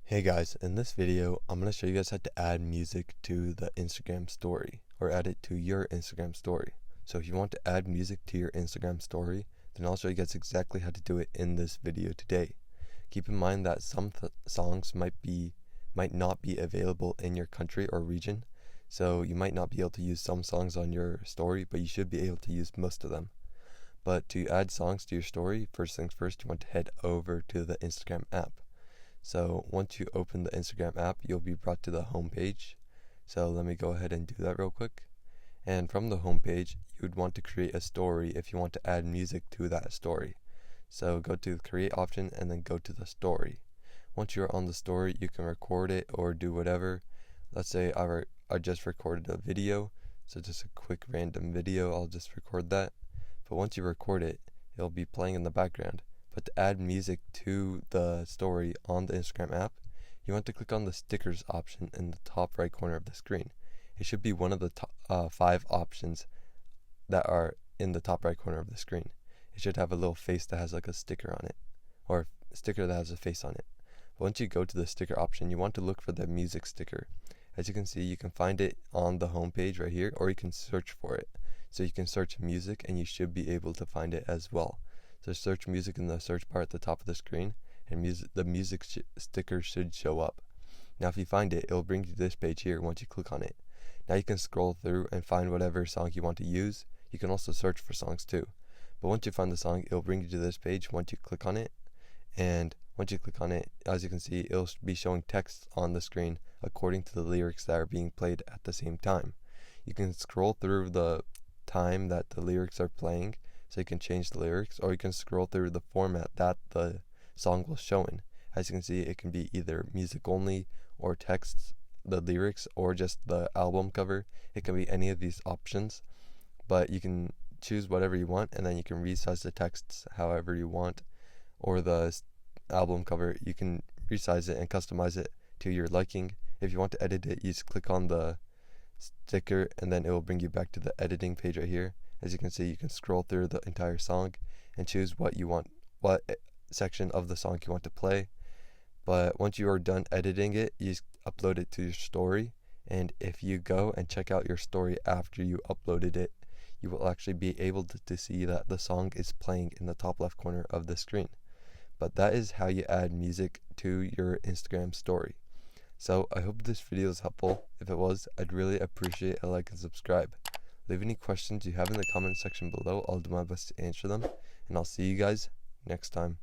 Hey guys, in this video, I'm going to show you guys how to add music to the Instagram story, or add it to your Instagram story. So if you want to add music to your Instagram story, then I'll show you guys exactly how to do it in this video today. Keep in mind that some songs might not be available in your country or region, so you might not be able to use some songs on your story, but you should be able to use most of them. But to add songs to your story, first things first, you want to head over to the Instagram app. So once you open the Instagram app, you'll be brought to the home page. So let me go ahead and do that real quick. And from the home page, you would want to create a story if you want to add music to that story. So go to the create option and then go to the story. Once you're on the story, you can record it or do whatever. Let's say I just recorded a video, so just a quick random video, I'll just record that. But once you record it, it'll be playing in the background. But to add music to the story on the Instagram app, you want to click on the stickers option in the top right corner of the screen. It should be one of the 5 options that are in the top right corner of the screen. It should have a little face that has like a sticker on it, or a sticker that has a face on it. But once you go to the sticker option, you want to look for the music sticker. As you can see, you can find it on the home page right here, or you can search for it. So you can search music and you should be able to find it as well. So search music in the search bar at the top of the screen, and the music sticker should show up. Now if you find it, it'll bring you to this page here once you click on it. Now you can scroll through and find whatever song you want to use. You can also search for songs too. But once you find the song, it'll bring you to this page once you click on it. And once you click on it, as you can see, it'll be showing text on the screen according to the lyrics that are being played at the same time. You can scroll through the time that the lyrics are playing, so you can change the lyrics, or you can scroll through the format that the song will show in. As you can see, it can be either music only, or text, the lyrics, or just the album cover. It can be any of these options, but you can choose whatever you want, and then you can resize the texts however you want, or the album cover, you can resize it and customize it to your liking. If you want to edit it, you just click on the sticker, and then it will bring you back to the editing page right here. As you can see, you can scroll through the entire song and choose what section of the song you want to play. But once you are done editing it, you just upload it to your story. And if you go and check out your story after you uploaded it, you will actually be able to see that the song is playing in the top left corner of the screen. But that is how you add music to your Instagram story. So I hope this video is helpful. If it was, I'd really appreciate a like and subscribe. Leave any questions you have in the comment section below. I'll do my best to answer them, and I'll see you guys next time.